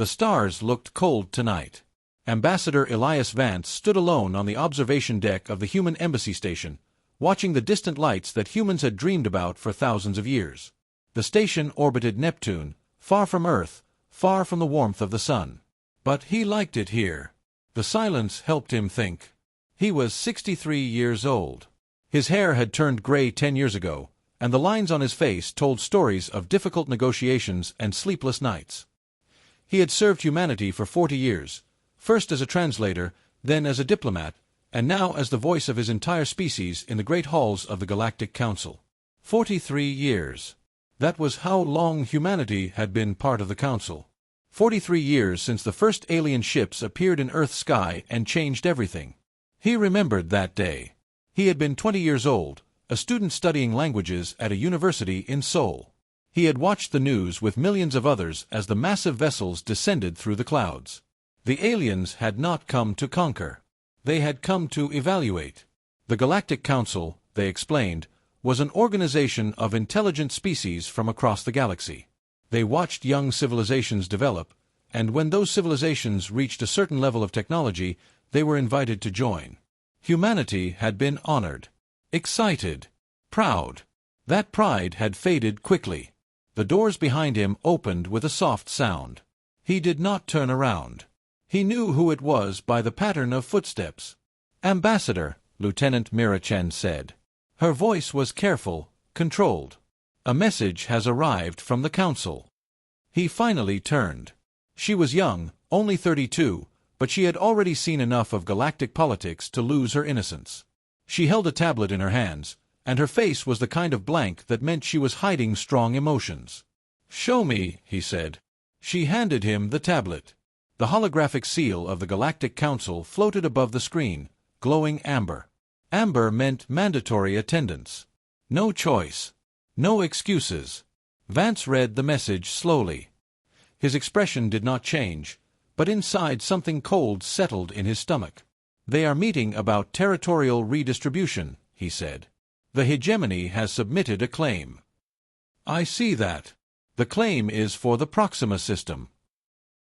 The stars looked cold tonight. Ambassador Elias Vance stood alone on the observation deck of the human embassy station, watching the distant lights that humans had dreamed about for thousands of years. The station orbited Neptune, far from Earth, far from the warmth of the sun. But he liked it here. The silence helped him think. He was 63 years old. His hair had turned gray 10 years ago, and the lines on his face told stories of difficult negotiations and sleepless nights. He had served humanity for 40 years, first as a translator, then as a diplomat, and now as the voice of his entire species in the great halls of the Galactic Council. 43 years. That was how long humanity had been part of the Council. 43 years since the first alien ships appeared in Earth's sky and changed everything. He remembered that day. He had been 20 years old, a student studying languages at a university in Seoul. He had watched the news with millions of others as the massive vessels descended through the clouds. The aliens had not come to conquer. They had come to evaluate. The Galactic Council, they explained, was an organization of intelligent species from across the galaxy. They watched young civilizations develop, and when those civilizations reached a certain level of technology, they were invited to join. Humanity had been honored. Excited. Proud. That pride had faded quickly. The doors behind him opened with a soft sound. He did not turn around. He knew who it was by the pattern of footsteps. "Ambassador," Lieutenant Mira Chen said. Her voice was careful, controlled. "A message has arrived from the Council." He finally turned. She was young, only 32, but she had already seen enough of galactic politics to lose her innocence. She held a tablet in her hands, and her face was the kind of blank that meant she was hiding strong emotions. "Show me," he said. She handed him the tablet. The holographic seal of the Galactic Council floated above the screen, glowing amber. Amber meant mandatory attendance. No choice. No excuses. Vance read the message slowly. His expression did not change, but inside something cold settled in his stomach. "They are meeting about territorial redistribution," he said. "The hegemony has submitted a claim." "I see that. The claim is for the Proxima system."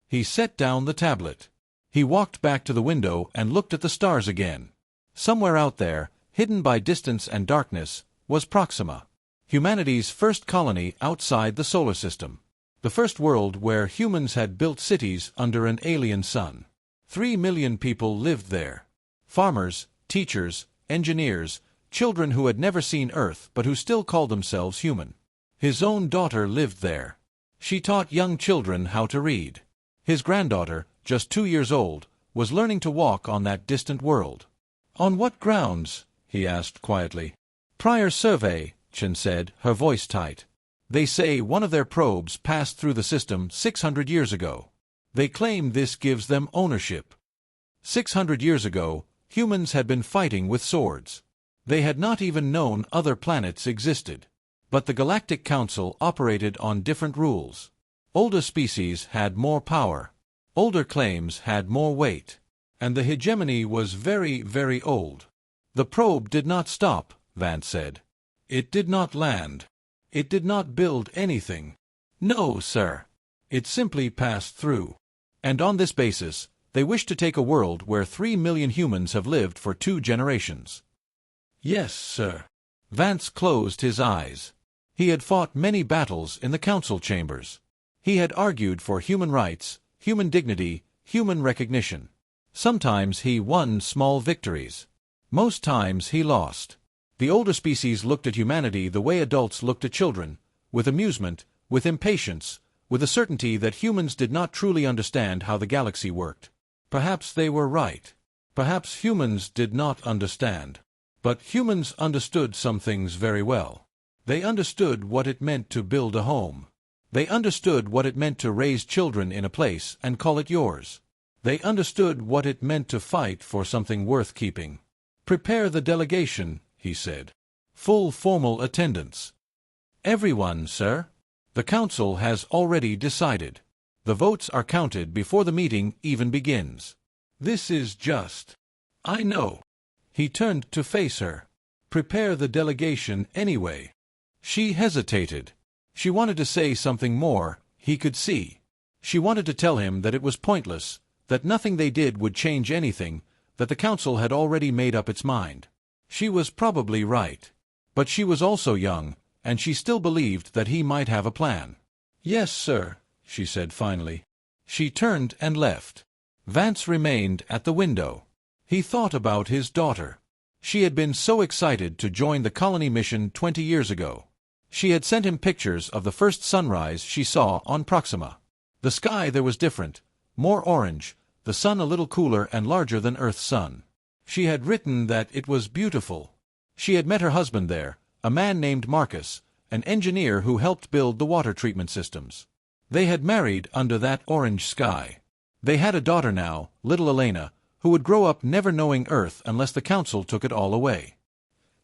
He set down the tablet. He walked back to the window and looked at the stars again. Somewhere out there, hidden by distance and darkness, was Proxima, humanity's first colony outside the solar system. The first world where humans had built cities under an alien sun. 3 million people lived there. Farmers, teachers, engineers, children who had never seen Earth but who still called themselves human. His own daughter lived there. She taught young children how to read. His granddaughter, just 2 years old, was learning to walk on that distant world. "On what grounds?" he asked quietly. "Prior survey," Chen said, her voice tight. "They say one of their probes passed through the system 600 years ago. They claim this gives them ownership. 600 years ago, humans had been fighting with swords. They had not even known other planets existed. But the Galactic Council operated on different rules. Older species had more power. Older claims had more weight. And the hegemony was very, very old. The probe did not stop," Vance said. "It did not land. It did not build anything. No, sir. It simply passed through. And on this basis, they wish to take a world where 3 million humans have lived for 2 generations." "Yes, sir." Vance closed his eyes. He had fought many battles in the council chambers. He had argued for human rights, human dignity, human recognition. Sometimes he won small victories. Most times he lost. The older species looked at humanity the way adults looked at children, with amusement, with impatience, with a certainty that humans did not truly understand how the galaxy worked. Perhaps they were right. Perhaps humans did not understand. But humans understood some things very well. They understood what it meant to build a home. They understood what it meant to raise children in a place and call it yours. They understood what it meant to fight for something worth keeping. "Prepare the delegation," he said. "Full formal attendance." "Everyone, sir." "The council has already decided. The votes are counted before the meeting even begins." "This is just." "I know." He turned to face her. "Prepare the delegation anyway." She hesitated. She wanted to say something more, he could see. She wanted to tell him that it was pointless, that nothing they did would change anything, that the council had already made up its mind. She was probably right. But she was also young, and she still believed that he might have a plan. "Yes, sir," she said finally. She turned and left. Vance remained at the window. He thought about his daughter. She had been so excited to join the colony mission 20 years ago. She had sent him pictures of the first sunrise she saw on Proxima. The sky there was different, more orange, the sun a little cooler and larger than Earth's sun. She had written that it was beautiful. She had met her husband there, a man named Marcus, an engineer who helped build the water treatment systems. They had married under that orange sky. They had a daughter now, little Elena, who would grow up never knowing Earth unless the council took it all away.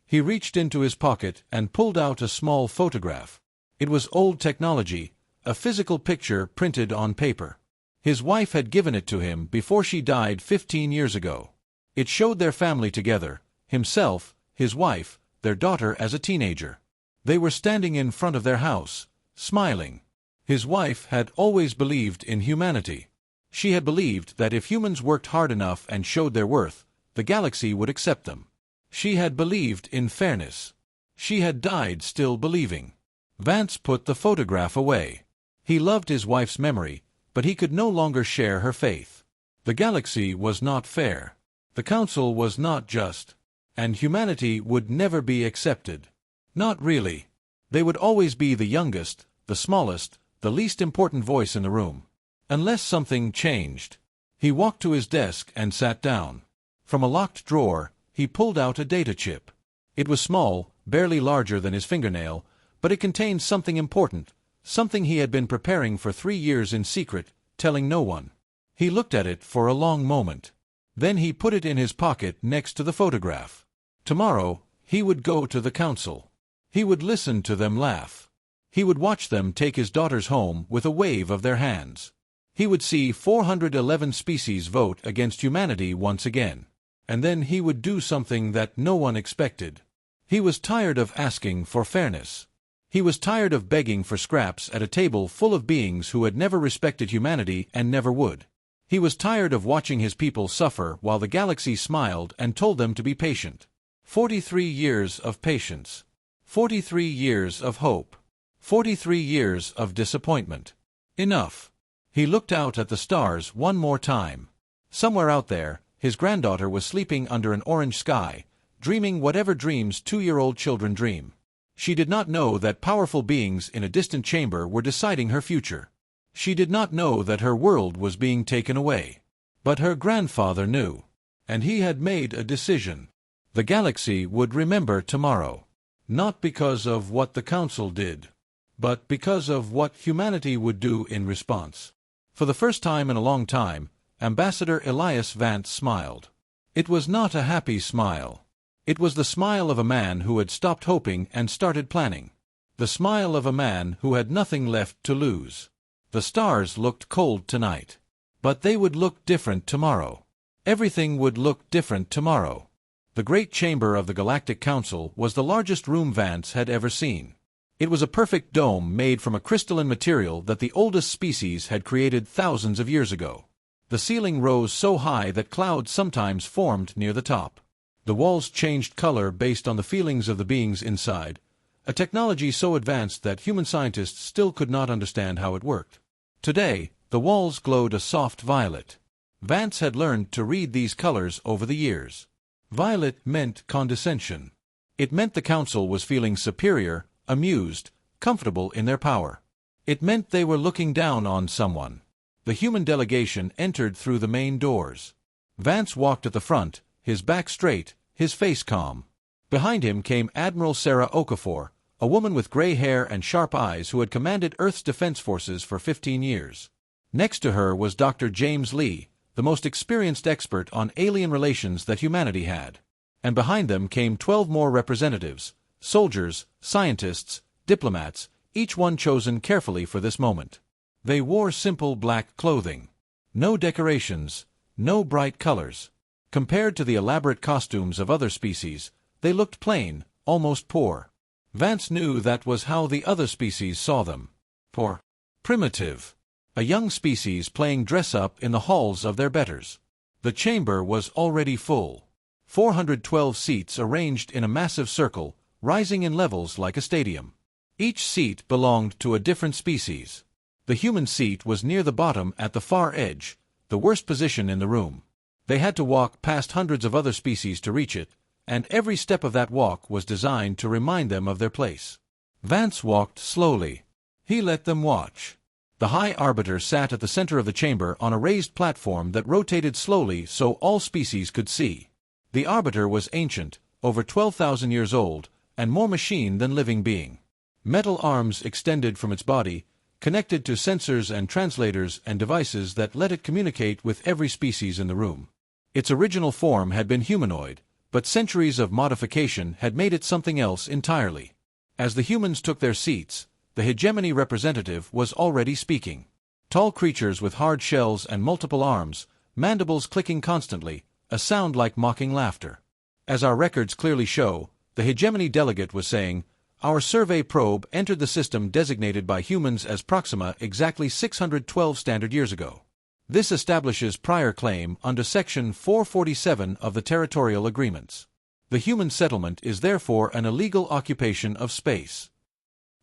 He reached into his pocket and pulled out a small photograph. It was old technology, a physical picture printed on paper. His wife had given it to him before she died 15 years ago. It showed their family together, himself, his wife, their daughter as a teenager. They were standing in front of their house, smiling. His wife had always believed in humanity. She had believed that if humans worked hard enough and showed their worth, the galaxy would accept them. She had believed in fairness. She had died still believing. Vance put the photograph away. He loved his wife's memory, but he could no longer share her faith. The galaxy was not fair. The council was not just. And humanity would never be accepted. Not really. They would always be the youngest, the smallest, the least important voice in the room. Unless something changed. He walked to his desk and sat down. From a locked drawer, he pulled out a data chip. It was small, barely larger than his fingernail, but it contained something important, something he had been preparing for 3 years in secret, telling no one. He looked at it for a long moment. Then he put it in his pocket next to the photograph. Tomorrow, he would go to the council. He would listen to them laugh. He would watch them take his daughters home with a wave of their hands. He would see 411 species vote against humanity once again. And then he would do something that no one expected. He was tired of asking for fairness. He was tired of begging for scraps at a table full of beings who had never respected humanity and never would. He was tired of watching his people suffer while the galaxy smiled and told them to be patient. 43 years of patience. 43 years of hope. 43 years of disappointment. Enough. He looked out at the stars one more time. Somewhere out there, his granddaughter was sleeping under an orange sky, dreaming whatever dreams 2-year-old children dream. She did not know that powerful beings in a distant chamber were deciding her future. She did not know that her world was being taken away. But her grandfather knew. And he had made a decision. The galaxy would remember tomorrow. Not because of what the council did, but because of what humanity would do in response. For the first time in a long time, Ambassador Elias Vance smiled. It was not a happy smile. It was the smile of a man who had stopped hoping and started planning. The smile of a man who had nothing left to lose. The stars looked cold tonight. But they would look different tomorrow. Everything would look different tomorrow. The great chamber of the Galactic Council was the largest room Vance had ever seen. It was a perfect dome made from a crystalline material that the oldest species had created thousands of years ago. The ceiling rose so high that clouds sometimes formed near the top. The walls changed color based on the feelings of the beings inside, a technology so advanced that human scientists still could not understand how it worked. Today, the walls glowed a soft violet. Vance had learned to read these colors over the years. Violet meant condescension. It meant the council was feeling superior, amused, comfortable in their power. It meant they were looking down on someone. The human delegation entered through the main doors. Vance walked at the front, his back straight, his face calm. Behind him came Admiral Sarah Okafor, a woman with gray hair and sharp eyes who had commanded Earth's defense forces for 15 years. Next to her was Dr. James Lee, the most experienced expert on alien relations that humanity had. And behind them came 12 more representatives, soldiers, scientists, diplomats, each one chosen carefully for this moment. They wore simple black clothing. No decorations, no bright colors. Compared to the elaborate costumes of other species, they looked plain, almost poor. Vance knew that was how the other species saw them. Poor. Primitive. A young species playing dress-up in the halls of their betters. The chamber was already full. 412 seats arranged in a massive circle, rising in levels like a stadium. Each seat belonged to a different species. The human seat was near the bottom at the far edge, the worst position in the room. They had to walk past hundreds of other species to reach it, and every step of that walk was designed to remind them of their place. Vance walked slowly. He let them watch. The High Arbiter sat at the center of the chamber on a raised platform that rotated slowly so all species could see. The Arbiter was ancient, over 12,000 years old, and more machine than living being. Metal arms extended from its body, connected to sensors and translators and devices that let it communicate with every species in the room. Its original form had been humanoid, but centuries of modification had made it something else entirely. As the humans took their seats, the hegemony representative was already speaking. Tall creatures with hard shells and multiple arms, mandibles clicking constantly, a sound like mocking laughter. As our records clearly show, the hegemony delegate was saying, "Our survey probe entered the system designated by humans as Proxima exactly 612 standard years ago. This establishes prior claim under Section 447 of the Territorial Agreements. The human settlement is therefore an illegal occupation of space."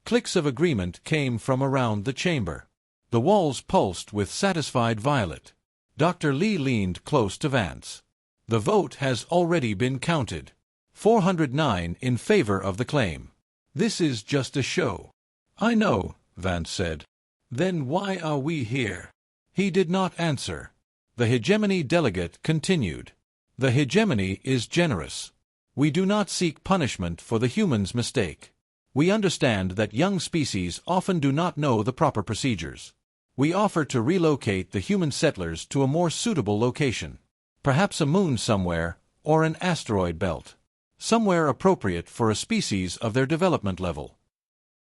Clicks of agreement came from around the chamber. The walls pulsed with satisfied violet. Dr. Lee leaned close to Vance. "The vote has already been counted. 409 in favor of the claim. This is just a show." "I know," Vance said. "Then why are we here?" He did not answer. The hegemony delegate continued. "The hegemony is generous. We do not seek punishment for the human's mistake. We understand that young species often do not know the proper procedures. We offer to relocate the human settlers to a more suitable location. Perhaps a moon somewhere, or an asteroid belt. Somewhere appropriate for a species of their development level."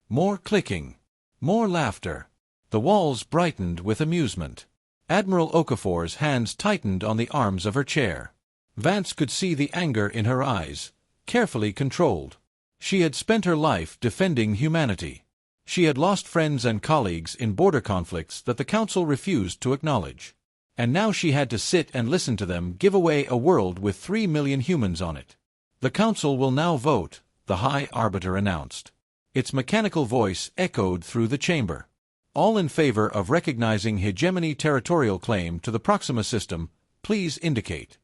More clicking. More laughter. The walls brightened with amusement. Admiral Okafor's hands tightened on the arms of her chair. Vance could see the anger in her eyes, carefully controlled. She had spent her life defending humanity. She had lost friends and colleagues in border conflicts that the Council refused to acknowledge. And now she had to sit and listen to them give away a world with 3 million humans on it. "The Council will now vote," the High Arbiter announced. Its mechanical voice echoed through the chamber. "All in favor of recognizing hegemony territorial claim to the Proxima system, please indicate."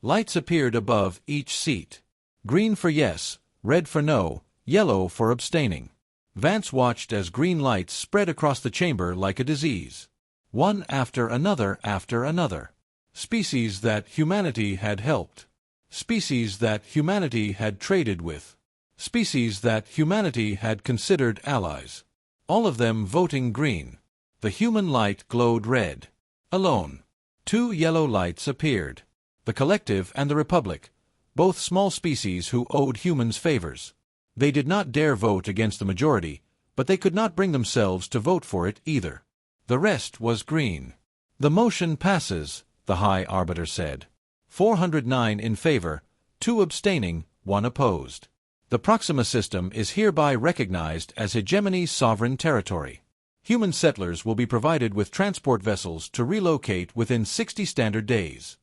Lights appeared above each seat. Green for yes, red for no, yellow for abstaining. Vance watched as green lights spread across the chamber like a disease. One after another after another. Species that humanity had helped. Species that humanity had traded with. Species that humanity had considered allies. All of them voting green. The human light glowed red. Alone. 2 yellow lights appeared. The Collective and the Republic, both small species who owed humans favors. They did not dare vote against the majority, but they could not bring themselves to vote for it either. The rest was green. "The motion passes," the High Arbiter said. 409 in favor, 2 abstaining, 1 opposed. The Proxima system is hereby recognized as hegemony's sovereign territory. Human settlers will be provided with transport vessels to relocate within 60 standard days.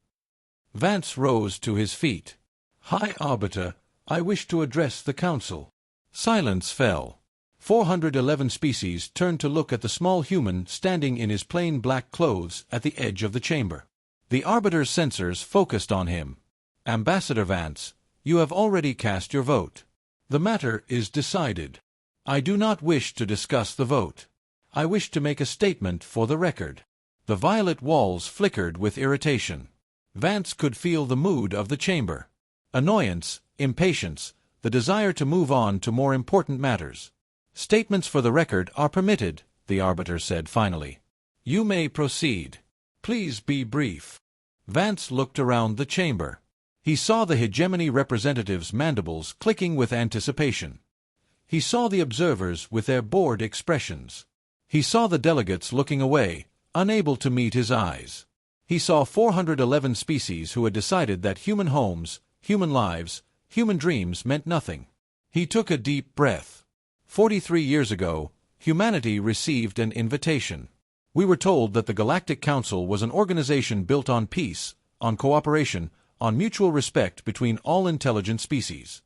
Vance rose to his feet. "High Arbiter, I wish to address the Council." Silence fell. 411 species turned to look at the small human standing in his plain black clothes at the edge of the chamber. The Arbiter's sensors focused on him. "Ambassador Vance, you have already cast your vote. The matter is decided. I do not wish to discuss the vote. I wish to make a statement for the record." The violet walls flickered with irritation. Vance could feel the mood of the chamber. Annoyance, impatience, the desire to move on to more important matters. "Statements for the record are permitted," the Arbiter said finally. "You may proceed. Please be brief." Vance looked around the chamber. He saw the hegemony representatives' mandibles clicking with anticipation. He saw the observers with their bored expressions. He saw the delegates looking away, unable to meet his eyes. He saw 411 species who had decided that human homes, human lives, human dreams meant nothing. He took a deep breath. 43 years ago, humanity received an invitation. We were told that the Galactic Council was an organization built on peace, on cooperation, on mutual respect between all intelligent species.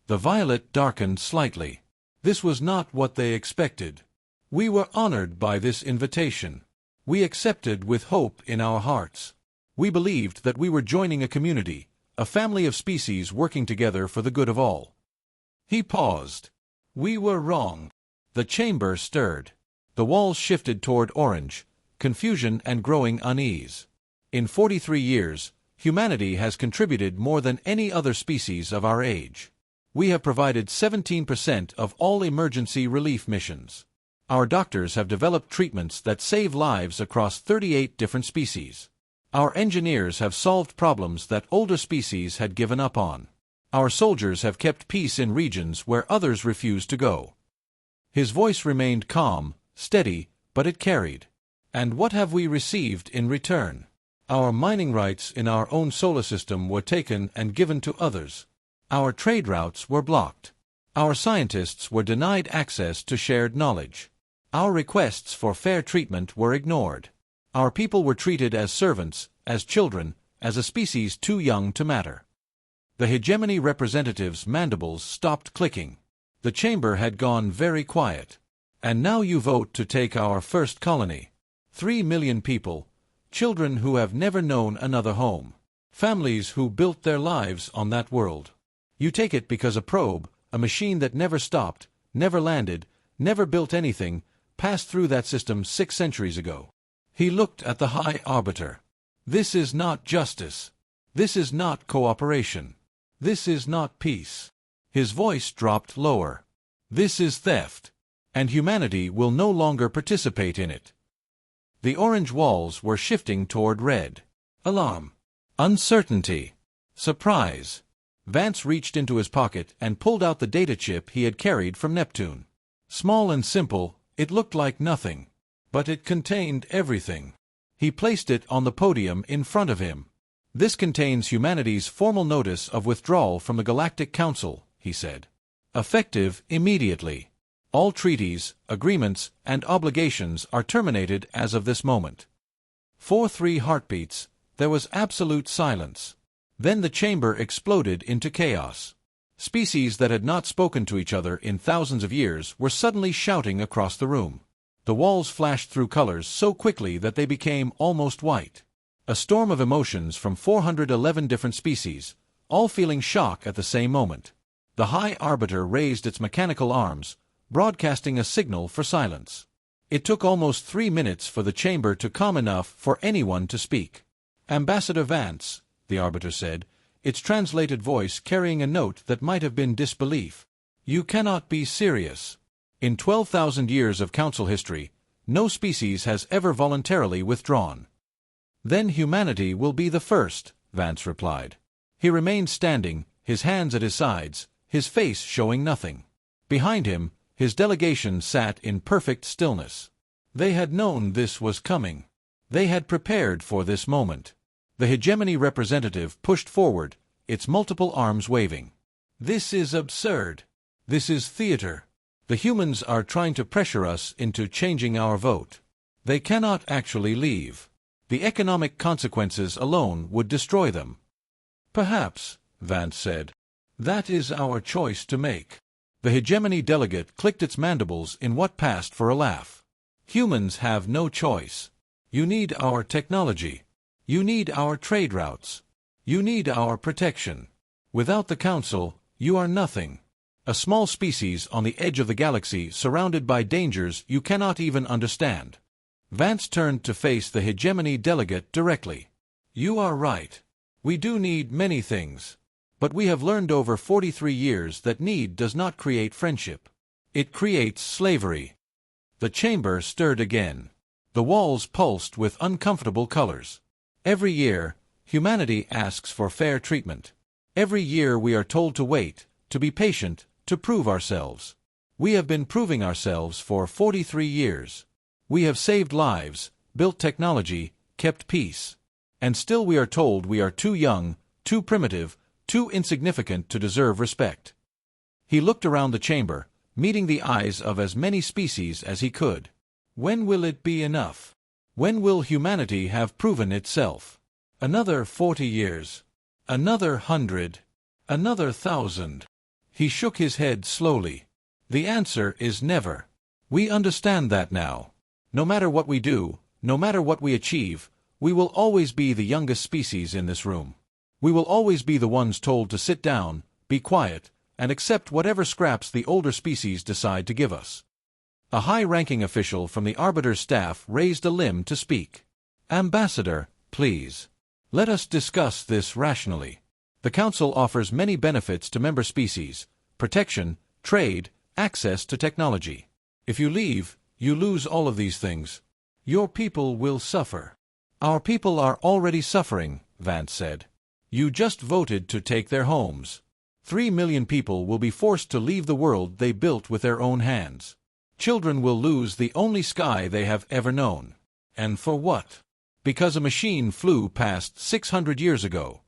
The violet darkened slightly. This was not what they expected. We were honored by this invitation. We accepted with hope in our hearts. We believed that we were joining a community, a family of species working together for the good of all. He paused. We were wrong. The chamber stirred. The walls shifted toward orange, confusion and growing unease. In 43 years, humanity has contributed more than any other species of our age. We have provided 17% of all emergency relief missions. Our doctors have developed treatments that save lives across 38 different species. Our engineers have solved problems that older species had given up on. Our soldiers have kept peace in regions where others refused to go. His voice remained calm, steady, but it carried. And what have we received in return? Our mining rights in our own solar system were taken and given to others. Our trade routes were blocked. Our scientists were denied access to shared knowledge. Our requests for fair treatment were ignored. Our people were treated as servants, as children, as a species too young to matter. The hegemony representatives' mandibles stopped clicking. The chamber had gone very quiet. And now you vote to take our first colony. 3 million people, children who have never known another home. Families who built their lives on that world. You take it because a probe, a machine that never stopped, never landed, never built anything, passed through that system 6 centuries ago. He looked at the High Arbiter. This is not justice. This is not cooperation. This is not peace. His voice dropped lower. This is theft. And humanity will no longer participate in it. The orange walls were shifting toward red. Alarm. Uncertainty. Surprise. Vance reached into his pocket and pulled out the data chip he had carried from Neptune. Small and simple, it looked like nothing. But it contained everything. He placed it on the podium in front of him. This contains humanity's formal notice of withdrawal from the Galactic Council, he said. Effective immediately. All treaties, agreements, and obligations are terminated as of this moment. 4-3 heartbeats, there was absolute silence. Then the chamber exploded into chaos. Species that had not spoken to each other in thousands of years were suddenly shouting across the room. The walls flashed through colors so quickly that they became almost white. A storm of emotions from 411 different species, all feeling shock at the same moment. The High Arbiter raised its mechanical arms, broadcasting a signal for silence. It took almost 3 minutes for the chamber to calm enough for anyone to speak. Ambassador Vance, the Arbiter said, its translated voice carrying a note that might have been disbelief. You cannot be serious. In 12,000 years of Council history, no species has ever voluntarily withdrawn. Then humanity will be the first, Vance replied. He remained standing, his hands at his sides, his face showing nothing. Behind him, his delegation sat in perfect stillness. They had known this was coming. They had prepared for this moment. The hegemony representative pushed forward, its multiple arms waving. This is absurd. This is theater. The humans are trying to pressure us into changing our vote. They cannot actually leave. The economic consequences alone would destroy them. Perhaps, Vance said. That is our choice to make. The hegemony delegate clicked its mandibles in what passed for a laugh. Humans have no choice. You need our technology. You need our trade routes. You need our protection. Without the Council, you are nothing. A small species on the edge of the galaxy surrounded by dangers you cannot even understand. Vance turned to face the hegemony delegate directly. You are right. We do need many things. But we have learned over 43 years that need does not create friendship. It creates slavery. The chamber stirred again. The walls pulsed with uncomfortable colors. Every year, humanity asks for fair treatment. Every year we are told to wait, to be patient, to prove ourselves. We have been proving ourselves for 43 years. We have saved lives, built technology, kept peace. And still we are told we are too young, too primitive, too insignificant to deserve respect. He looked around the chamber, meeting the eyes of as many species as he could. When will it be enough? When will humanity have proven itself? Another 40 years. Another 100. Another 1,000. He shook his head slowly. The answer is never. We understand that now. No matter what we do, no matter what we achieve, we will always be the youngest species in this room. We will always be the ones told to sit down, be quiet, and accept whatever scraps the older species decide to give us. A high-ranking official from the Arbiter's staff raised a limb to speak. Ambassador, please. Let us discuss this rationally. The Council offers many benefits to member species: protection, trade, access to technology. If you leave, you lose all of these things. Your people will suffer. Our people are already suffering, Vance said. You just voted to take their homes. 3 million people will be forced to leave the world they built with their own hands. Children will lose the only sky they have ever known. And for what? Because a machine flew past 600 years ago.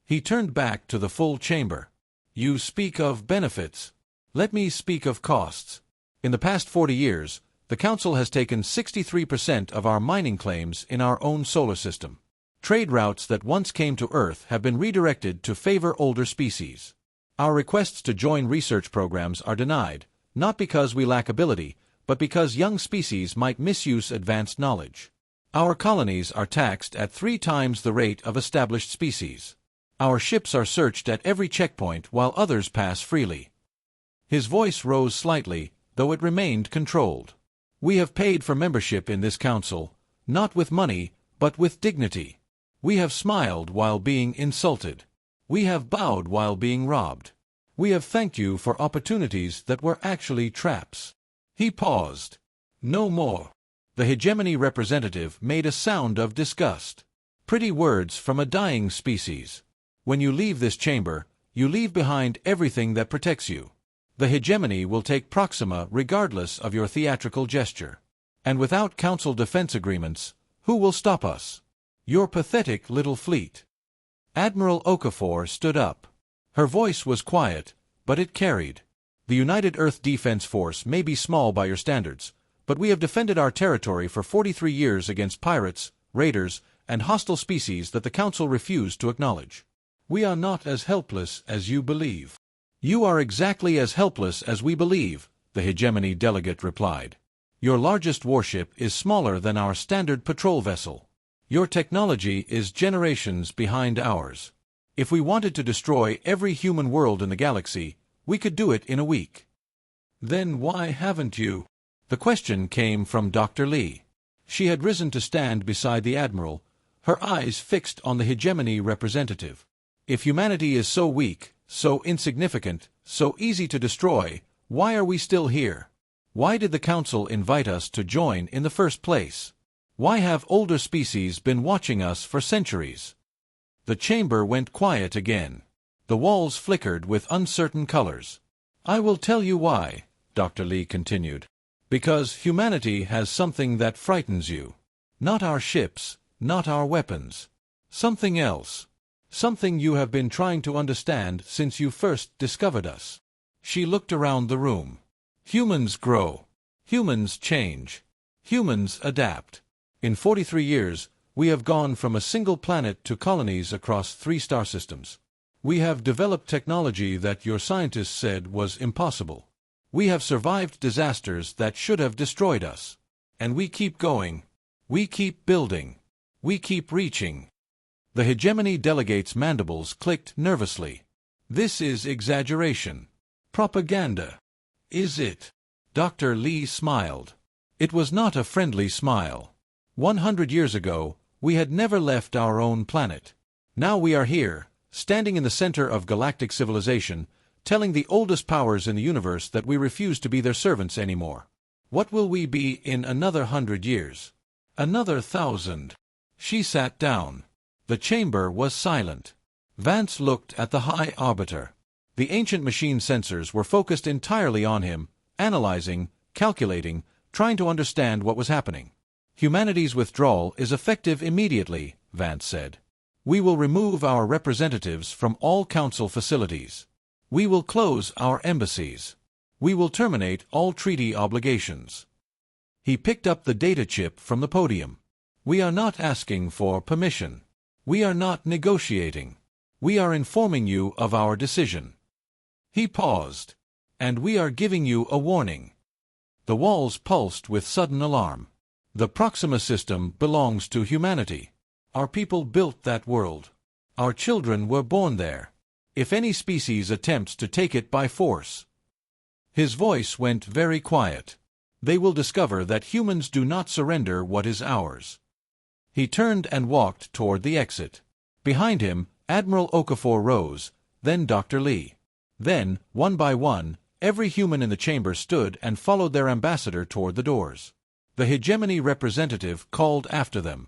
He turned back to the full chamber. You speak of benefits. Let me speak of costs. In the past 40 years, the Council has taken 63% of our mining claims in our own solar system. Trade routes that once came to Earth have been redirected to favor older species. Our requests to join research programs are denied, not because we lack ability, but because young species might misuse advanced knowledge. Our colonies are taxed at 3 times the rate of established species. Our ships are searched at every checkpoint while others pass freely. His voice rose slightly, though it remained controlled. We have paid for membership in this council, not with money, but with dignity. We have smiled while being insulted. We have bowed while being robbed. We have thanked you for opportunities that were actually traps. He paused. No more. The hegemony representative made a sound of disgust. Pretty words from a dying species. When you leave this chamber, you leave behind everything that protects you. The hegemony will take Proxima regardless of your theatrical gesture. And without council defense agreements, who will stop us? Your pathetic little fleet. Admiral Okafor stood up. Her voice was quiet, but it carried. The United Earth Defense Force may be small by your standards, but we have defended our territory for 43 years against pirates, raiders, and hostile species that the Council refused to acknowledge. We are not as helpless as you believe. You are exactly as helpless as we believe, the hegemony delegate replied. Your largest warship is smaller than our standard patrol vessel. Your technology is generations behind ours. If we wanted to destroy every human world in the galaxy, we could do it in a week. Then why haven't you? The question came from Dr. Lee. She had risen to stand beside the Admiral, her eyes fixed on the hegemony representative. If humanity is so weak, so insignificant, so easy to destroy, why are we still here? Why did the Council invite us to join in the first place? Why have older species been watching us for centuries? The chamber went quiet again. The walls flickered with uncertain colors. I will tell you why, Dr. Lee continued. Because humanity has something that frightens you. Not our ships, not our weapons. Something else. Something you have been trying to understand since you first discovered us. She looked around the room. Humans grow. Humans change. Humans adapt. In 43 years, we have gone from a single planet to colonies across 3 star systems. We have developed technology that your scientists said was impossible. We have survived disasters that should have destroyed us. And we keep going. We keep building. We keep reaching. The hegemony delegate's mandibles clicked nervously. This is exaggeration. Propaganda. Is it? Dr. Lee smiled. It was not a friendly smile. 100 years ago, we had never left our own planet. Now we are here, standing in the center of galactic civilization, telling the oldest powers in the universe that we refuse to be their servants anymore. What will we be in another 100 years? Another 1,000. She sat down. The chamber was silent. Vance looked at the High Arbiter. The ancient machine sensors were focused entirely on him, analyzing, calculating, trying to understand what was happening. Humanity's withdrawal is effective immediately, Vance said. We will remove our representatives from all council facilities. We will close our embassies. We will terminate all treaty obligations. He picked up the data chip from the podium. We are not asking for permission. We are not negotiating. We are informing you of our decision." He paused. "And we are giving you a warning." The walls pulsed with sudden alarm. The Proxima system belongs to humanity. Our people built that world. Our children were born there. If any species attempts to take it by force— His voice went very quiet. "They will discover that humans do not surrender what is ours." He turned and walked toward the exit. Behind him, Admiral Okafor rose, then Dr. Lee. Then, one by one, every human in the chamber stood and followed their ambassador toward the doors. The hegemony representative called after them.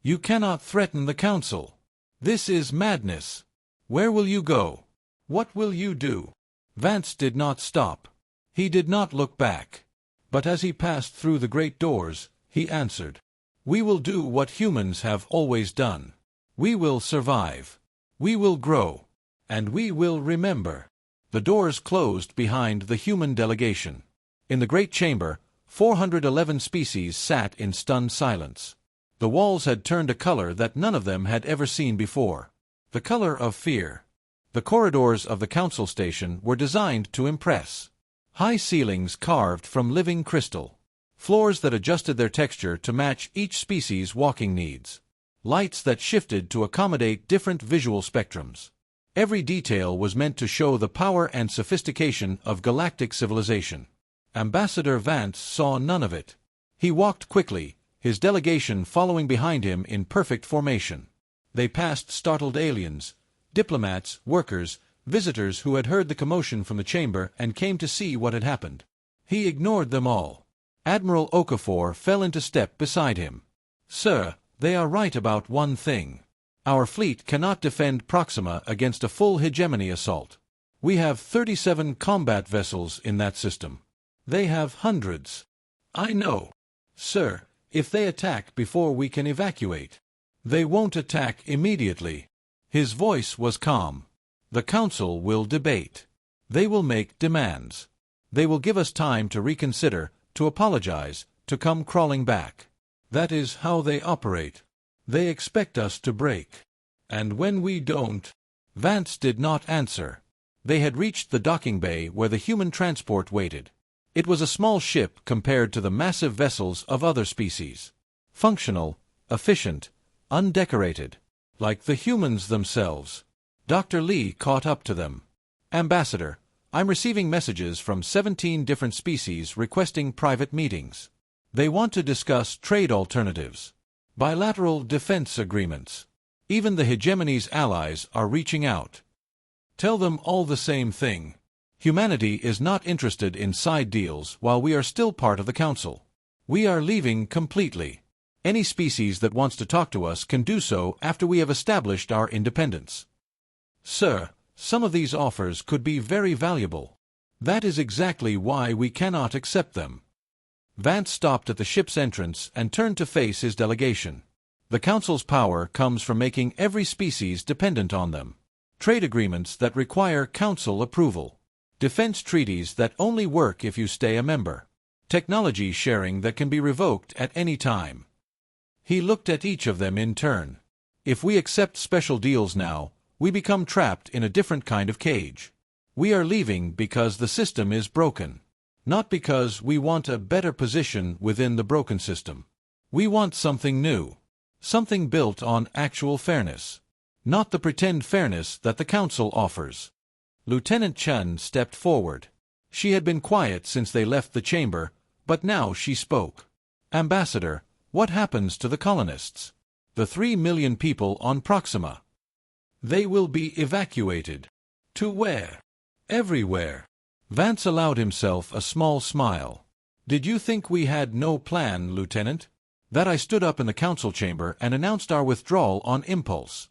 "You cannot threaten the council. This is madness. Where will you go? What will you do?" Vance did not stop. He did not look back. But as he passed through the great doors, he answered, "We will do what humans have always done. We will survive. We will grow. And we will remember." The doors closed behind the human delegation. In the great chamber, 411 species sat in stunned silence. The walls had turned a color that none of them had ever seen before. The color of fear. The corridors of the council station were designed to impress. High ceilings carved from living crystal. Floors that adjusted their texture to match each species' walking needs. Lights that shifted to accommodate different visual spectrums. Every detail was meant to show the power and sophistication of galactic civilization. Ambassador Vance saw none of it. He walked quickly, his delegation following behind him in perfect formation. They passed startled aliens, diplomats, workers, visitors who had heard the commotion from the chamber and came to see what had happened. He ignored them all. Admiral Okafor fell into step beside him. "Sir, they are right about one thing. Our fleet cannot defend Proxima against a full hegemony assault. We have 37 combat vessels in that system. They have hundreds." "I know. Sir, if they attack before we can evacuate—" "They won't attack immediately." His voice was calm. "The Council will debate. They will make demands. They will give us time to reconsider, to apologize, to come crawling back. That is how they operate. They expect us to break. And when we don't—" Vance did not answer. They had reached the docking bay where the human transport waited. It was a small ship compared to the massive vessels of other species. Functional, efficient, undecorated. Like the humans themselves. Dr. Lee caught up to them. "Ambassador, I'm receiving messages from 17 different species requesting private meetings. They want to discuss trade alternatives. Bilateral defense agreements. Even the hegemony's allies are reaching out. Tell them all the same thing. Humanity is not interested in side deals while we are still part of the Council. We are leaving completely. Any species that wants to talk to us can do so after we have established our independence. Sir, some of these offers could be very valuable. That is exactly why we cannot accept them." Vance stopped at the ship's entrance and turned to face his delegation. The Council's power comes from making every species dependent on them. Trade agreements that require Council approval. Defense treaties that only work if you stay a member. Technology sharing that can be revoked at any time. He looked at each of them in turn. If we accept special deals now, we become trapped in a different kind of cage. We are leaving because the system is broken. Not because we want a better position within the broken system. We want something new. Something built on actual fairness. Not the pretend fairness that the Council offers. Lieutenant Chen stepped forward. She had been quiet since they left the chamber, but now she spoke. "Ambassador, what happens to the colonists? The 3 million people on Proxima? They will be evacuated. To where?" "Everywhere." Vance allowed himself a small smile. "Did you think we had no plan, Lieutenant? That I stood up in the council chamber and announced our withdrawal on impulse?"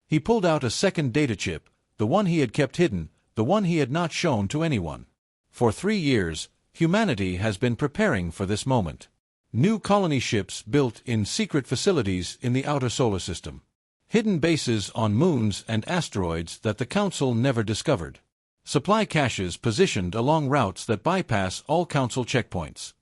He pulled out a second data chip, the one he had kept hidden, the one he had not shown to anyone. For 3 years, humanity has been preparing for this moment. New colony ships built in secret facilities in the outer solar system. Hidden bases on moons and asteroids that the Council never discovered. Supply caches positioned along routes that bypass all Council checkpoints.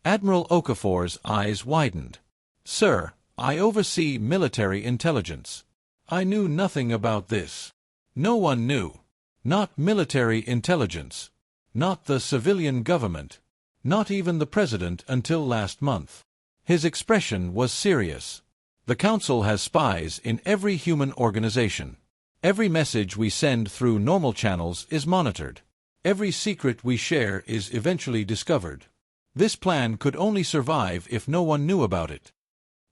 Admiral Okafor's eyes widened. "Sir, I oversee military intelligence. I knew nothing about this." No one knew. Not military intelligence. Not the civilian government. Not even the president until last month. His expression was serious. "The Council has spies in every human organization. Every message we send through normal channels is monitored. Every secret we share is eventually discovered. This plan could only survive if no one knew about it."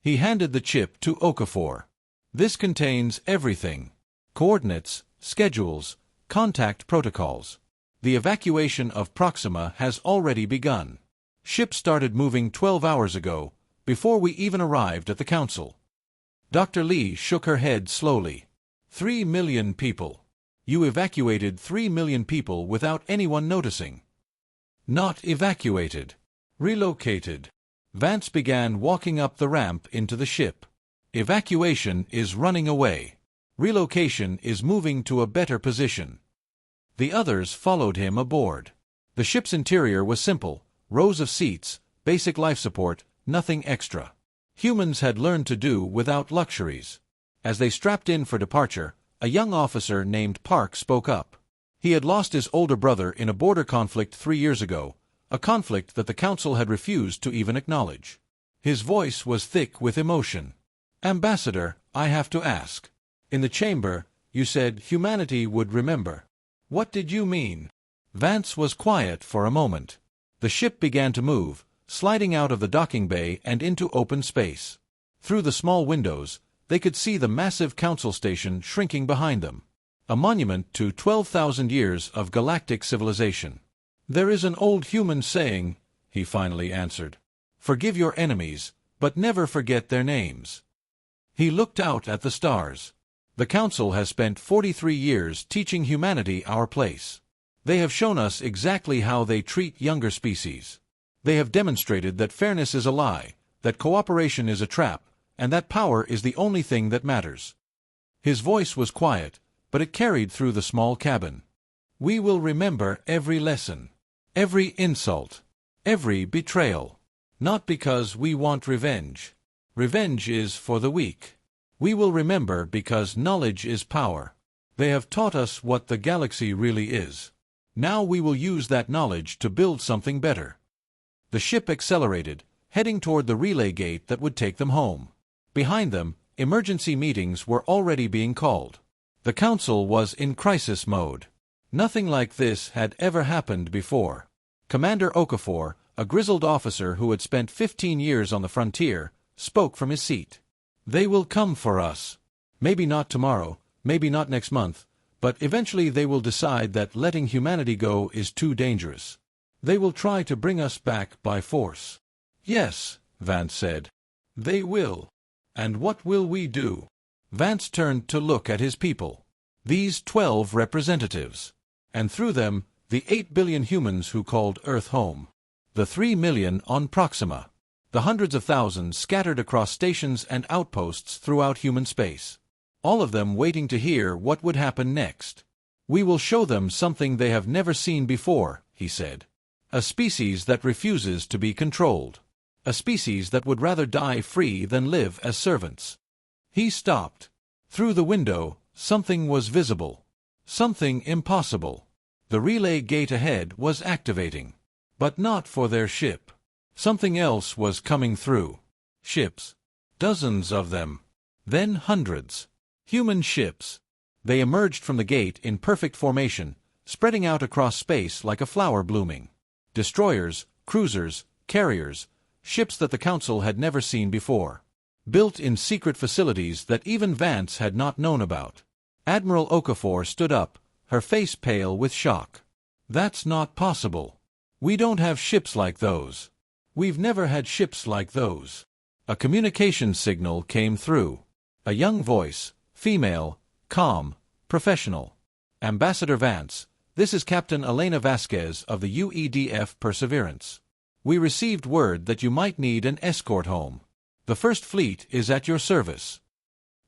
He handed the chip to Okafor. "This contains everything. Coordinates, schedules, contact protocols. The evacuation of Proxima has already begun. Ships started moving 12 hours ago, before we even arrived at the Council." Dr. Lee shook her head slowly. 3 million people. You evacuated 3 million people without anyone noticing." "Not evacuated. Relocated." Vance began walking up the ramp into the ship. "Evacuation is running away. Relocation is moving to a better position." The others followed him aboard. The ship's interior was simple: rows of seats, basic life support, nothing extra. Humans had learned to do without luxuries. As they strapped in for departure, a young officer named Park spoke up. He had lost his older brother in a border conflict 3 years ago, a conflict that the Council had refused to even acknowledge. His voice was thick with emotion. "Ambassador, I have to ask. In the chamber, you said humanity would remember. What did you mean?" Vance was quiet for a moment. The ship began to move, sliding out of the docking bay and into open space. Through the small windows, they could see the massive Council station shrinking behind them. A monument to 12,000 years of galactic civilization. "There is an old human saying," he finally answered. "Forgive your enemies, but never forget their names." He looked out at the stars. "The Council has spent 43 years teaching humanity our place. They have shown us exactly how they treat younger species. They have demonstrated that fairness is a lie, that cooperation is a trap, and that power is the only thing that matters." His voice was quiet, but it carried through the small cabin. "We will remember every lesson, every insult, every betrayal. Not because we want revenge. Revenge is for the weak. We will remember because knowledge is power. They have taught us what the galaxy really is. Now we will use that knowledge to build something better." The ship accelerated, heading toward the relay gate that would take them home. Behind them, emergency meetings were already being called. The Council was in crisis mode. Nothing like this had ever happened before. Commander Okafor, a grizzled officer who had spent 15 years on the frontier, spoke from his seat. "They will come for us. Maybe not tomorrow, maybe not next month, but eventually they will decide that letting humanity go is too dangerous. They will try to bring us back by force." "Yes," Vance said. "They will. And what will we do?" Vance turned to look at his people. These 12 representatives. And through them, the 8 billion humans who called Earth home. The 3 million on Proxima. The hundreds of thousands scattered across stations and outposts throughout human space. All of them waiting to hear what would happen next. "We will show them something they have never seen before," he said. "A species that refuses to be controlled. A species that would rather die free than live as servants." He stopped. Through the window, something was visible. Something impossible. The relay gate ahead was activating. But not for their ship. Something else was coming through. Ships. Dozens of them. Then hundreds. Human ships. They emerged from the gate in perfect formation, spreading out across space like a flower blooming. Destroyers, cruisers, carriers, ships that the Council had never seen before. Built in secret facilities that even Vance had not known about. Admiral Okafor stood up, her face pale with shock. "That's not possible. We don't have ships like those. We've never had ships like those." A communication signal came through. A young voice, female, calm, professional. "Ambassador Vance, this is Captain Elena Vasquez of the UEDF Perseverance. We received word that you might need an escort home. The First Fleet is at your service."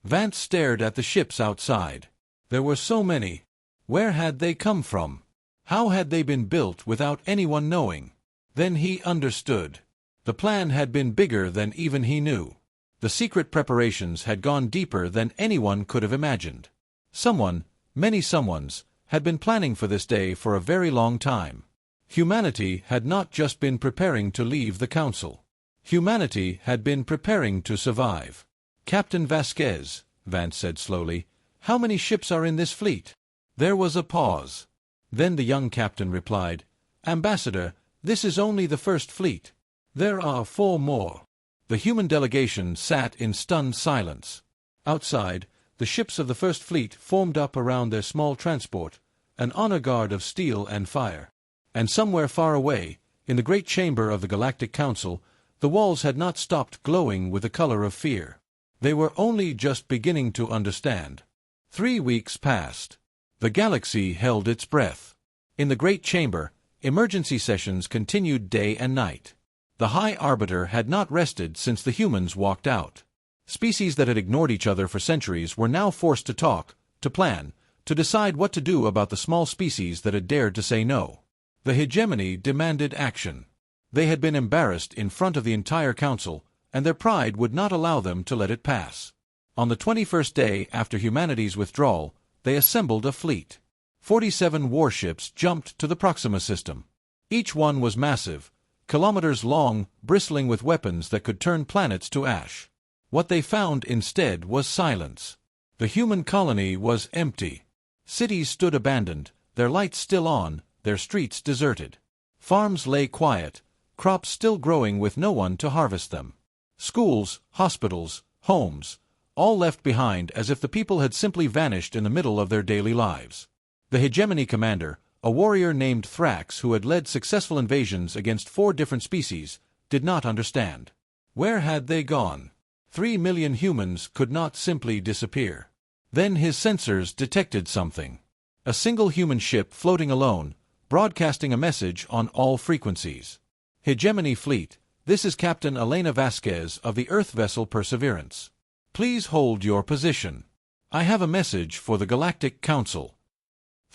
Vance stared at the ships outside. There were so many. Where had they come from? How had they been built without anyone knowing? Then he understood. The plan had been bigger than even he knew. The secret preparations had gone deeper than anyone could have imagined. Someone, many someones, had been planning for this day for a very long time. Humanity had not just been preparing to leave the Council. Humanity had been preparing to survive. "Captain Vasquez," Vance said slowly, "how many ships are in this fleet?" There was a pause. Then the young captain replied, "Ambassador, this is only the first fleet. There are 4 more. The human delegation sat in stunned silence. Outside, the ships of the First Fleet formed up around their small transport, an honor guard of steel and fire. And somewhere far away, in the great chamber of the Galactic Council, the walls had not stopped glowing with the color of fear. They were only just beginning to understand. 3 weeks passed. The galaxy held its breath. In the great chamber, emergency sessions continued day and night. The High Arbiter had not rested since the humans walked out. Species that had ignored each other for centuries were now forced to talk, to plan, to decide what to do about the small species that had dared to say no. The hegemony demanded action. They had been embarrassed in front of the entire council, and their pride would not allow them to let it pass. On the 21st day after humanity's withdrawal, they assembled a fleet. 47 warships jumped to the Proxima system. Each one was massive, kilometers long, bristling with weapons that could turn planets to ash. What they found instead was silence. The human colony was empty. Cities stood abandoned, their lights still on, their streets deserted. Farms lay quiet, crops still growing with no one to harvest them. Schools, hospitals, homes, all left behind as if the people had simply vanished in the middle of their daily lives. The hegemony commander, a warrior named Thrax who had led successful invasions against 4 different species, did not understand. Where had they gone? 3 million humans could not simply disappear. Then his sensors detected something. A single human ship floating alone, broadcasting a message on all frequencies. "Hegemony Fleet, this is Captain Elena Vasquez of the Earth vessel Perseverance. Please hold your position. I have a message for the Galactic Council."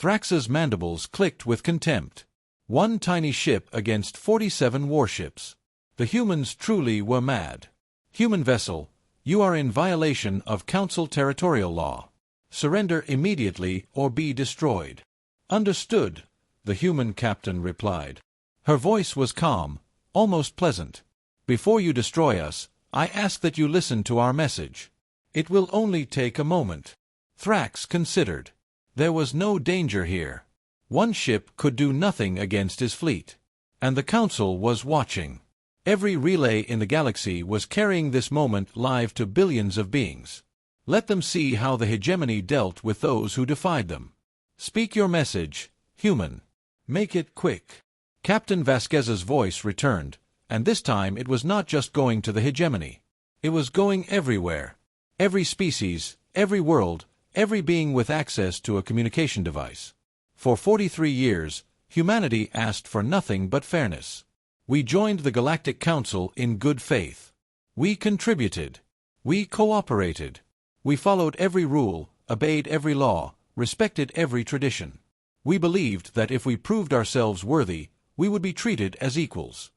Thrax's mandibles clicked with contempt. 1 tiny ship against 47 warships. The humans truly were mad. "Human vessel, you are in violation of Council territorial law. Surrender immediately or be destroyed." "Understood," the human captain replied. Her voice was calm, almost pleasant. "Before you destroy us, I ask that you listen to our message. It will only take a moment." Thrax considered. There was no danger here. 1 ship could do nothing against his fleet. And the Council was watching. Every relay in the galaxy was carrying this moment live to billions of beings. Let them see how the hegemony dealt with those who defied them. "Speak your message, human. Make it quick." Captain Vasquez's voice returned, and this time it was not just going to the hegemony. It was going everywhere. Every species, every world, every being with access to a communication device. For 43 years, humanity asked for nothing but fairness. We joined the Galactic Council in good faith. We contributed. We cooperated. We followed every rule, obeyed every law, respected every tradition. We believed that if we proved ourselves worthy, we would be treated as equals.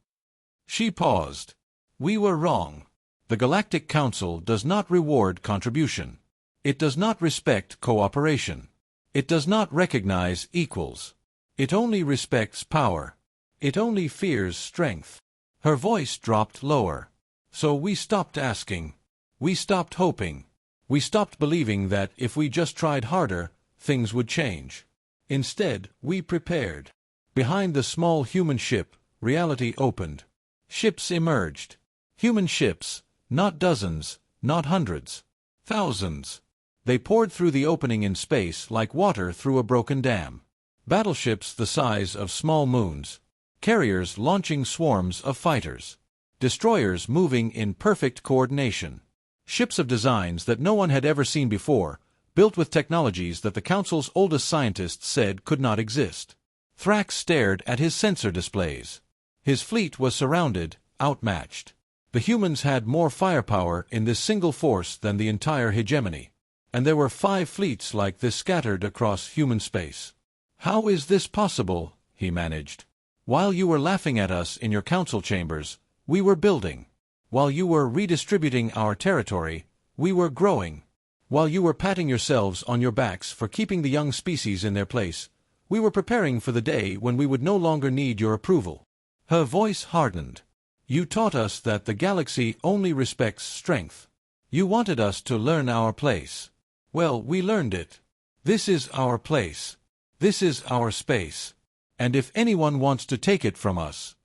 She paused. We were wrong. The Galactic Council does not reward contribution. It does not respect cooperation. It does not recognize equals. It only respects power. It only fears strength. Her voice dropped lower. So we stopped asking. We stopped hoping. We stopped believing that if we just tried harder, things would change. Instead, we prepared. Behind the small human ship, reality opened. Ships emerged. Human ships, not dozens, not hundreds. Thousands. They poured through the opening in space like water through a broken dam. Battleships the size of small moons. Carriers launching swarms of fighters. Destroyers moving in perfect coordination. Ships of designs that no one had ever seen before, built with technologies that the Council's oldest scientists said could not exist. Thrax stared at his sensor displays. His fleet was surrounded, outmatched. The humans had more firepower in this single force than the entire hegemony. And there were 5 fleets like this scattered across human space. "How is this possible?" he managed. "While you were laughing at us in your council chambers, we were building. While you were redistributing our territory, we were growing. While you were patting yourselves on your backs for keeping the young species in their place, we were preparing for the day when we would no longer need your approval." Her voice hardened. "You taught us that the galaxy only respects strength. You wanted us to learn our place. Well, we learned it. This is our place. This is our space. And if anyone wants to take it from us—"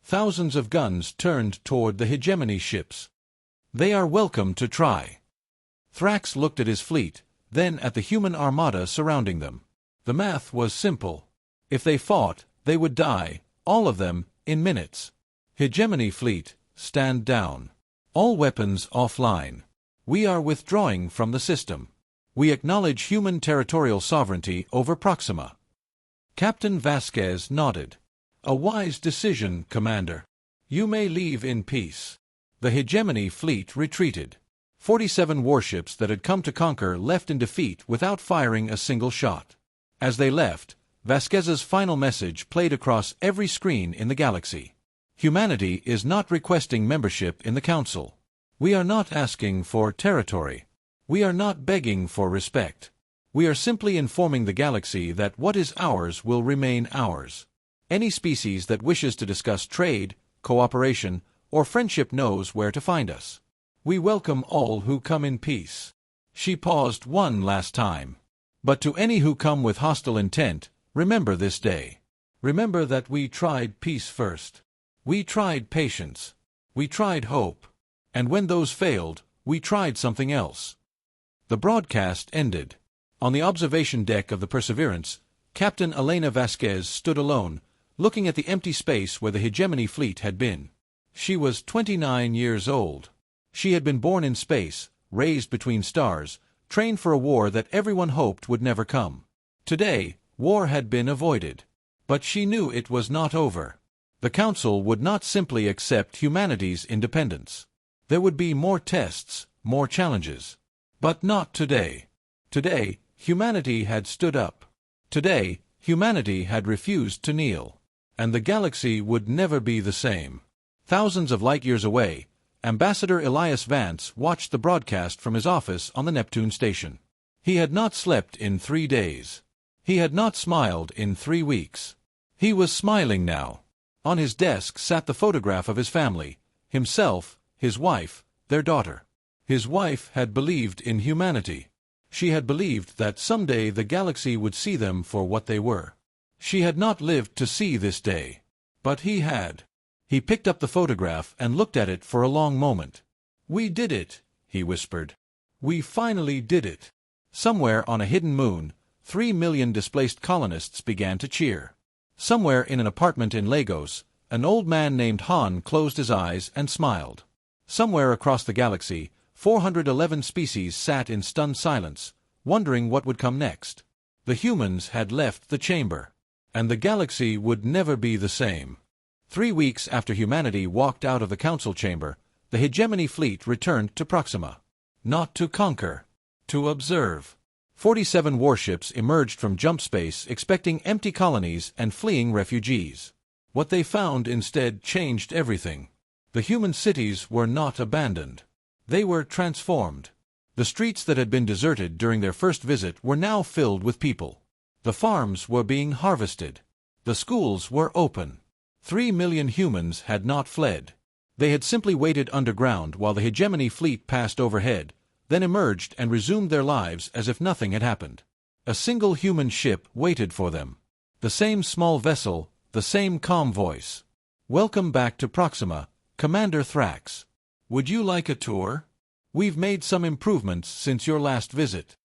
Thousands of guns turned toward the hegemony ships. "They are welcome to try." Thrax looked at his fleet, then at the human armada surrounding them. The math was simple. If they fought, they would die, all of them, in minutes. "Hegemony fleet, stand down. All weapons offline. We are withdrawing from the system. We acknowledge human territorial sovereignty over Proxima." Captain Vasquez nodded. "A wise decision, Commander. You may leave in peace." The Hegemony fleet retreated. 47 warships that had come to conquer left in defeat without firing a single shot. As they left, Vasquez's final message played across every screen in the galaxy. "Humanity is not requesting membership in the Council. We are not asking for territory. We are not begging for respect. We are simply informing the galaxy that what is ours will remain ours. Any species that wishes to discuss trade, cooperation, or friendship knows where to find us. We welcome all who come in peace." She paused one last time. "But to any who come with hostile intent, remember this day. Remember that we tried peace first. We tried patience. We tried hope. And when those failed, we tried something else." The broadcast ended. On the observation deck of the Perseverance, Captain Elena Vasquez stood alone, looking at the empty space where the Hegemony fleet had been. She was 29 years old. She had been born in space, raised between stars, trained for a war that everyone hoped would never come. Today, war had been avoided. But she knew it was not over. The Council would not simply accept humanity's independence. There would be more tests, more challenges. But not today. Today, humanity had stood up. Today, humanity had refused to kneel. And the galaxy would never be the same. Thousands of light-years away, Ambassador Elias Vance watched the broadcast from his office on the Neptune station. He had not slept in 3 days. He had not smiled in 3 weeks. He was smiling now. On his desk sat the photograph of his family, himself, his wife, their daughter. His wife had believed in humanity. She had believed that someday the galaxy would see them for what they were. She had not lived to see this day. But he had. He picked up the photograph and looked at it for a long moment. "We did it," he whispered. "We finally did it." Somewhere on a hidden moon, 3 million displaced colonists began to cheer. Somewhere in an apartment in Lagos, an old man named Han closed his eyes and smiled. Somewhere across the galaxy, 411 species sat in stunned silence, wondering what would come next. The humans had left the chamber. And the galaxy would never be the same. 3 weeks after humanity walked out of the council chamber, the Hegemony fleet returned to Proxima. Not to conquer. To observe. 47 warships emerged from jump space expecting empty colonies and fleeing refugees. What they found instead changed everything. The human cities were not abandoned. They were transformed. The streets that had been deserted during their first visit were now filled with people. The farms were being harvested. The schools were open. 3 million humans had not fled. They had simply waited underground while the Hegemony fleet passed overhead, then emerged and resumed their lives as if nothing had happened. A single human ship waited for them. The same small vessel, the same calm voice. "Welcome back to Proxima, Commander Thrax. Would you like a tour? We've made some improvements since your last visit."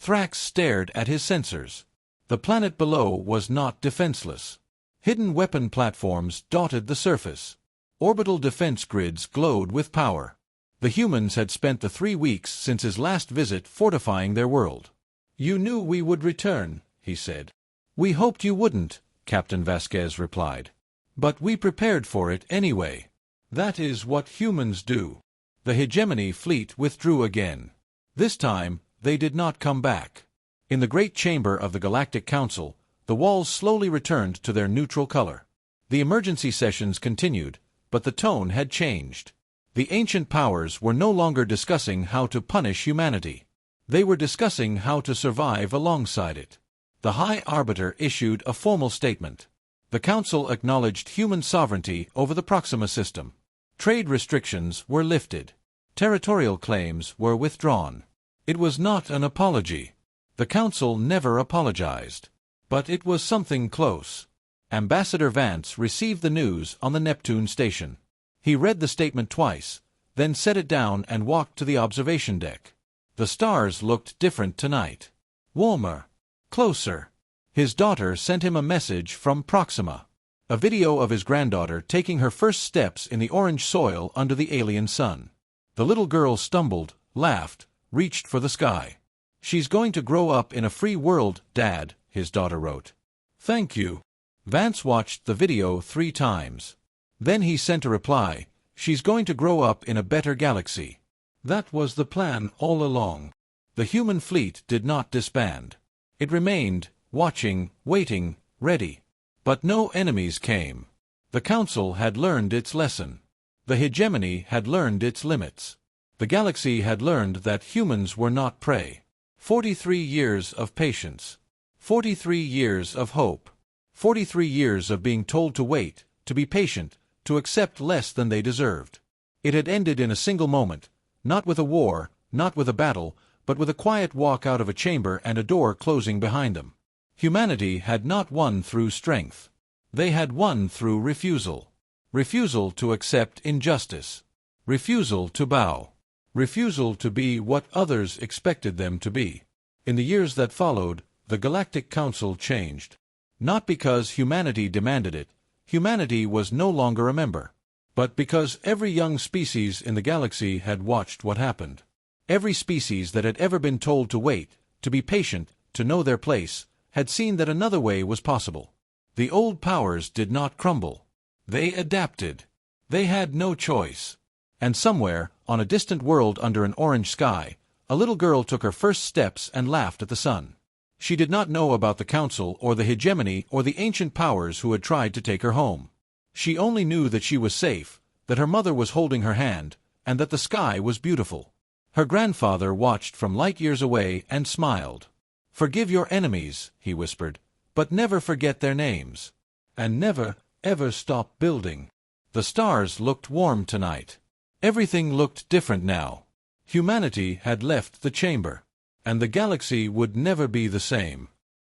Thrax stared at his sensors. The planet below was not defenseless. Hidden weapon platforms dotted the surface. Orbital defense grids glowed with power. The humans had spent the 3 weeks since his last visit fortifying their world. "You knew we would return," he said. "We hoped you wouldn't," Captain Vasquez replied. "But we prepared for it anyway. That is what humans do." The Hegemony fleet withdrew again. This time, they did not come back. In the great chamber of the Galactic Council, the walls slowly returned to their neutral color. The emergency sessions continued, but the tone had changed. The ancient powers were no longer discussing how to punish humanity. They were discussing how to survive alongside it. The High Arbiter issued a formal statement. The Council acknowledged human sovereignty over the Proxima system. Trade restrictions were lifted. Territorial claims were withdrawn. It was not an apology. The Council never apologized. But it was something close. Ambassador Vance received the news on the Neptune station. He read the statement twice, then set it down and walked to the observation deck. The stars looked different tonight. Warmer. Closer. His daughter sent him a message from Proxima. A video of his granddaughter taking her first steps in the orange soil under the alien sun. The little girl stumbled, laughed, reached for the sky. "She's going to grow up in a free world, Dad," his daughter wrote. "Thank you." Vance watched the video 3 times. Then he sent a reply, "She's going to grow up in a better galaxy." That was the plan all along. The human fleet did not disband. It remained, watching, waiting, ready. But no enemies came. The Council had learned its lesson. The hegemony had learned its limits. The galaxy had learned that humans were not prey. 43 years of patience. 43 years of hope. 43 years of being told to wait, to be patient, to accept less than they deserved. It had ended in a single moment, not with a war, not with a battle, but with a quiet walk out of a chamber and a door closing behind them. Humanity had not won through strength. They had won through refusal. Refusal to accept injustice. Refusal to bow. Refusal to be what others expected them to be. In the years that followed, the Galactic Council changed. Not because humanity demanded it. Humanity was no longer a member. But because every young species in the galaxy had watched what happened. Every species that had ever been told to wait, to be patient, to know their place, had seen that another way was possible. The old powers did not crumble. They adapted. They had no choice. And somewhere, on a distant world under an orange sky, a little girl took her first steps and laughed at the sun. She did not know about the Council or the hegemony or the ancient powers who had tried to take her home. She only knew that she was safe, that her mother was holding her hand, and that the sky was beautiful. Her grandfather watched from light years away and smiled. "Forgive your enemies," he whispered, "but never forget their names. And never, ever stop building." The stars looked warm tonight. Everything looked different now. Humanity had left the chamber. And the galaxy would never be the same.